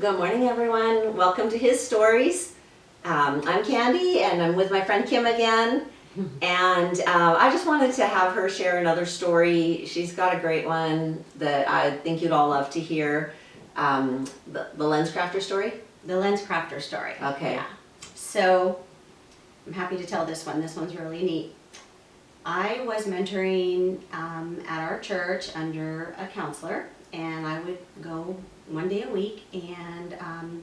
Good morning, everyone. Welcome to His Stories. I'm Candy, and I'm with my friend Kim again. And I just wanted to have her share another story. She's got a great one that I think you'd all love to hear. The LensCrafters Story? The LensCrafters Story. Okay. Yeah. So, I'm happy to tell this one. This one's really neat. I was mentoring at our church under a counselor, and I would go one day a week, and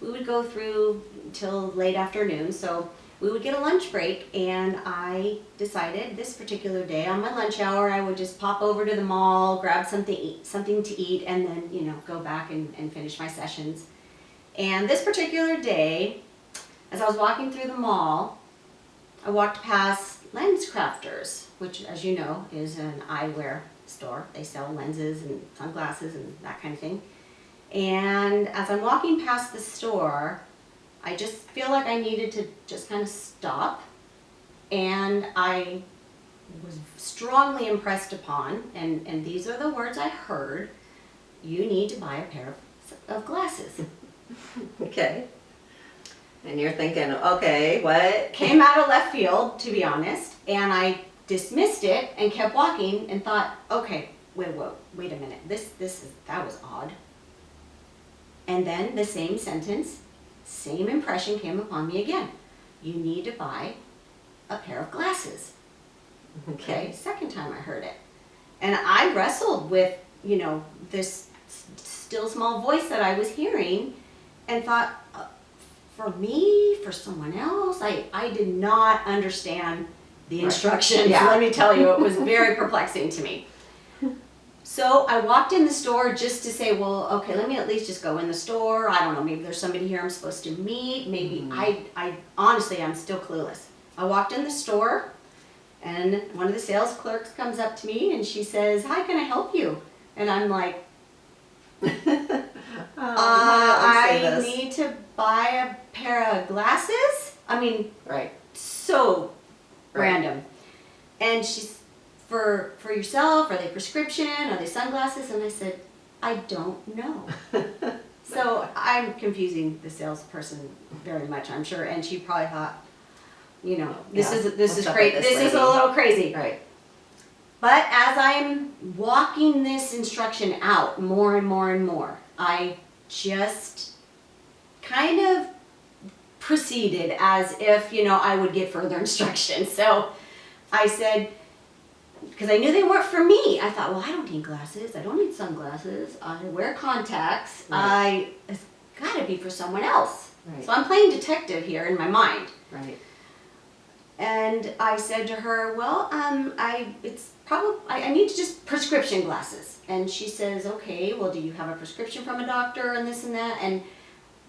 we would go through till late afternoon. So we would get a lunch break, and I decided this particular day on my lunch hour I would just pop over to the mall, grab something to eat, and then go back and finish my sessions. And this particular day, as I was walking through the mall, I walked past LensCrafters, which, as you know, is an eyewear store. They sell lenses and sunglasses and that kind of thing. And as I'm walking past the store, I just feel like I needed to just kind of stop. And I was strongly impressed upon, and these are the words I heard: you need to buy a pair of glasses. Okay. And you're thinking, okay, what? Came out of left field, to be honest, and I dismissed it and kept walking and thought, okay, wait a minute, that was odd. And then the same sentence, same impression came upon me again. You need to buy a pair of glasses. Okay, second time I heard it. And I wrestled with, this still small voice that I was hearing and thought, for me, for someone else, I did not understand the instructions. Yeah. Let me tell you, it was very perplexing to me. So I walked in the store just to say, well, okay, let me at least just go in the store. I don't know, maybe there's somebody here I'm supposed to meet. Maybe I honestly, I'm still clueless. I walked in the store, and one of the sales clerks comes up to me and she says, "Hi, can I help you?" And I'm like, I need to buy a pair of glasses. I mean, Right. so Right. random. And she's, for yourself, are they prescription, are they sunglasses? And I said, I don't know. So I'm confusing the salesperson very much, I'm sure, and she probably thought, this Yeah, is what's up great. with This this is a lady? little crazy. Right. But as I'm walking this instruction out more and more and more, I just kind of proceeded as if, I would get further instructions. So I said, because I knew they weren't for me, I thought, well, I don't need glasses. I don't need sunglasses. I wear contacts. Right. It's got to be for someone else. Right. So I'm playing detective here in my mind. Right. And I said to her, well, I need to just prescription glasses. And she says, okay, well, do you have a prescription from a doctor and this and that? And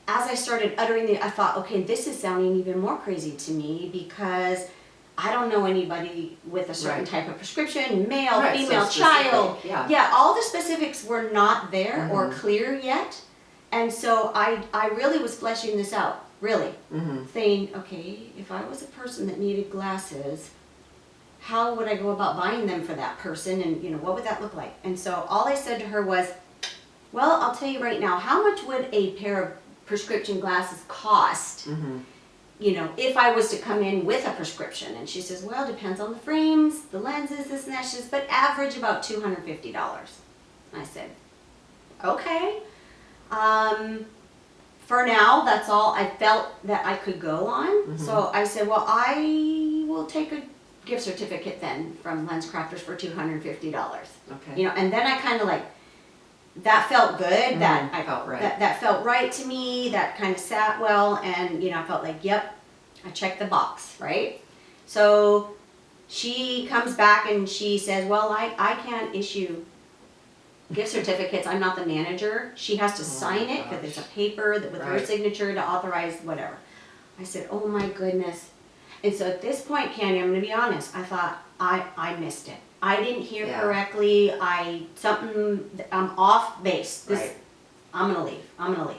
as I started uttering I thought, okay, this is sounding even more crazy to me because I don't know anybody with a certain type of prescription, male, Right, female, so child. specific, yeah. All the specifics were not there or clear yet. And so I really was fleshing this out, really. Saying, okay, if I was a person that needed glasses, how would I go about buying them for that person, and what would that look like? And so all I said to her was, well, I'll tell you right now, how much would a pair of prescription glasses cost, if I was to come in with a prescription? And she says, well, it depends on the frames, the lenses, this and that. She says, but average about $250. I said, okay. For now, that's all I felt that I could go on. So I said, well, I will take a gift certificate then from LensCrafters for $250. Okay. And then I kind of that felt good. That I felt right. That felt right to me. That kind of sat well, and I felt like, yep, I checked the box, right? So she comes back and she says, well, I can't issue gift certificates. I'm not the manager. She has to sign it because it's a paper with her signature to authorize whatever. I said, oh my goodness. And so at this point, Candy, I'm going to be honest, I thought I missed it. I didn't hear correctly. I'm off base. I'm going to leave.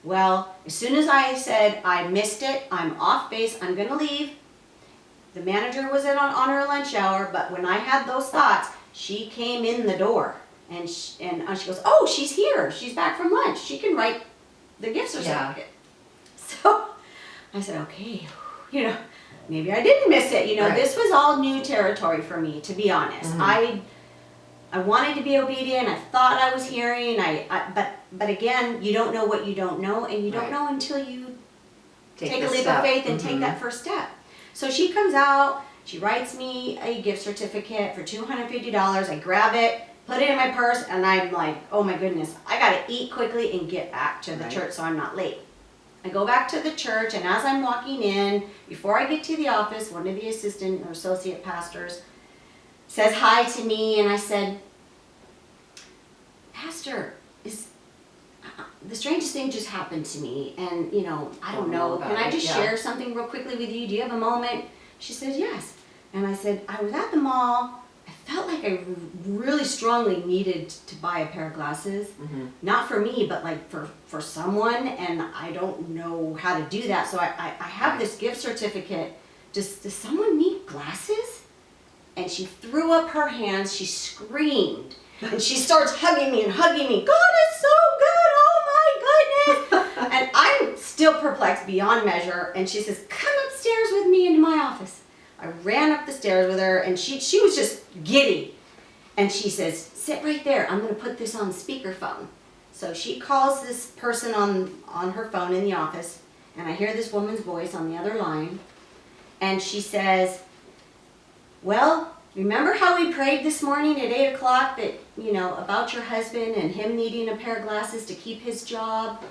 Well, as soon as I said I missed it, I'm off base, I'm going to leave, the manager was on her lunch hour, but when I had those thoughts, she came in the door. And she goes, oh, she's here. She's back from lunch. She can write the gift Yeah. certificate. So I said, okay, maybe I didn't miss it. Right. This was all new territory for me, to be honest. Mhm. I wanted to be obedient. I thought I was hearing. But again, you don't know what you don't know, and you don't Right. know until you take the a leap step. of faith and take Mhm. that first step. So she comes out. She writes me a gift certificate for $250. I grab it, put it in my purse, and I'm like, oh my goodness, I gotta eat quickly and get back to the Right. church so I'm not late. I go back to the church, and as I'm walking in, before I get to the office, one of the assistant or associate pastors says hi to me, and I said, Pastor, the strangest thing just happened to me, and I don't know, can I just share something real quickly with you? Do you have a moment? She said, yes. And I said, I was at the mall. I felt like I really strongly needed to buy a pair of glasses. Mhm. Not for me, but like for someone, and I don't know how to do that. So I have this gift certificate. Does someone need glasses? And she threw up her hands, she screamed, and she starts hugging me. God is so good, oh my goodness. And I'm still perplexed beyond measure, and she says, come upstairs with me into my office. I ran up the stairs with her, and she was just giddy. And she says, sit right there, I'm gonna put this on speakerphone. So she calls this person on her phone in the office, and I hear this woman's voice on the other line, and she says, well, remember how we prayed this morning at 8 o'clock that, about your husband and him needing a pair of glasses to keep his job?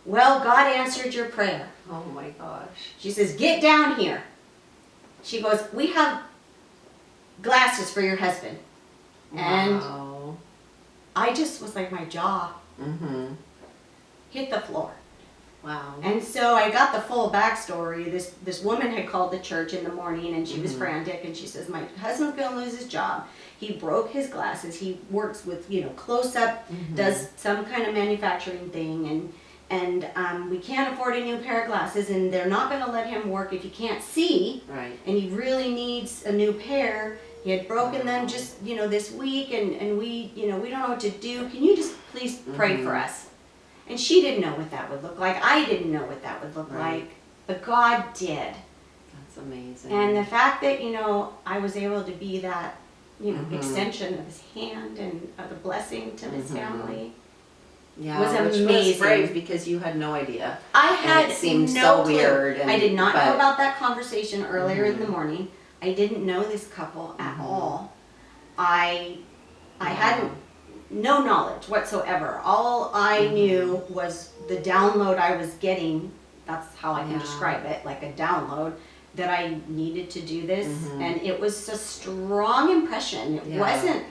Well, God answered your prayer. Oh my gosh. She says, get down here. She goes, we have glasses for your husband. And Wow. I just was like, my jaw Mhm. hit the floor. Wow. And so I got the full backstory. This woman had called the church in the morning, and she was frantic, and she says, my husband's going to lose his job. He broke his glasses. He works with, close up, does some kind of manufacturing thing, and we can't afford a new pair of glasses, and they're not going to let him work if he can't see, Right. and he really needs a new pair. He had broken them just, this week, and we, we don't know what to do. Can you just please pray for us? And she didn't know what that would look like. I didn't know what that would look Right. like. But God did. That's amazing. And the fact that, I was able to be that, Mhm. extension of his hand and of the blessing to this family. Yeah, was which amazing. was brave because you had no idea. I And had it seemed no so clue. weird. I did not know but- about that conversation earlier in the morning. I didn't know this couple at all. I hadn't no knowledge whatsoever. All I knew was the download I was getting. That's how I can Yeah. describe it, like a download, that I needed to do this. Mhm. And it was a strong impression. It Yeah. wasn't,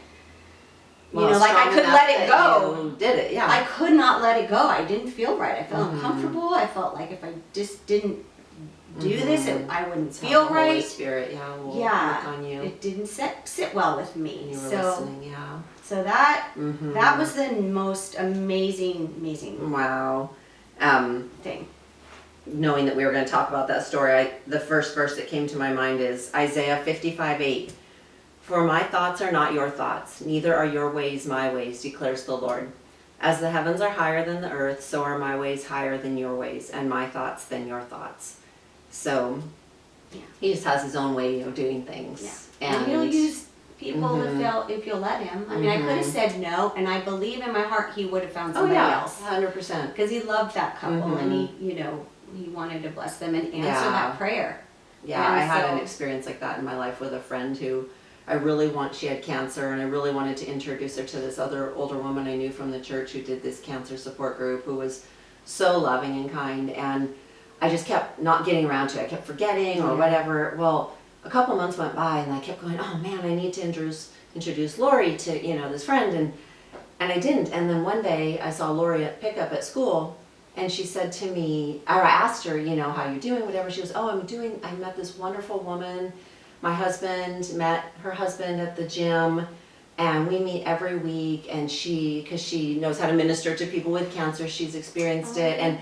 Well, like I strong could enough let it that go. You did it, yeah. I could not let it go. I didn't feel right. I felt uncomfortable. I felt like if I just didn't do this, I wouldn't It's how feel the Holy right. Spirit, yeah, will Yeah, work on you. it didn't sit well with me. And you were So listening, yeah. so that Mhm. that was the most amazing Wow. thing. Knowing that we were going to talk about that story, the first verse that came to my mind is Isaiah 55:8. For my thoughts are not your thoughts, neither are your ways my ways, declares the Lord. As the heavens are higher than the earth, so are my ways higher than your ways, and my thoughts than your thoughts. So Yeah. he just has his own way of doing things. Yeah. And he'll use people if you'll let him. I mean, I could have said no, and I believe in my heart he would have found Oh somebody yeah, else. 100%. Because he loved that couple, and he wanted to bless them and answer Yeah. that prayer. Yeah, And I had an so- experience like that in my life with a friend who she had cancer, and I really wanted to introduce her to this other older woman I knew from the church who did this cancer support group, who was so loving and kind, and I just kept not getting around to it. I kept forgetting or whatever. Well, a couple months went by, and I kept going, oh man, I need to introduce Lori to, this friend, and I didn't. And then one day I saw Lori at pickup at school, and she said to me, or I asked her, how you doing, whatever. She goes, oh, I met this wonderful woman. My husband met her husband at the gym, and we meet every week, and because she knows how to minister to people with cancer, she's experienced it. And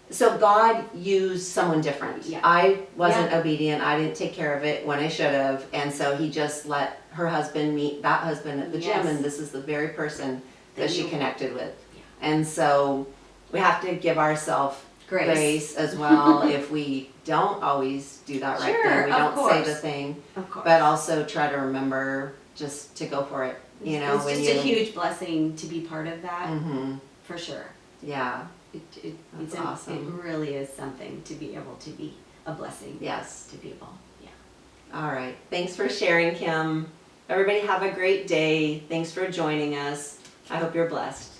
so God used someone different. Yeah. I wasn't obedient. I didn't take care of it when I should have. And so he just let her husband meet that husband at the gym, and this is the very person that she connected with. Yeah. And so we have to give ourselves grace as well if we don't always do that right Sure, thing. We of don't say the course. thing, Of course. but also try to remember just to go for it. You know, it's when just you. a huge blessing to be part of that, Mm-hmm. for sure. Yeah. It's That's awesome. It really is something to be able to be a blessing Yes. to people. Yeah. All right. Thanks for sharing, Kim. Everybody have a great day. Thanks for joining us. I hope you're blessed.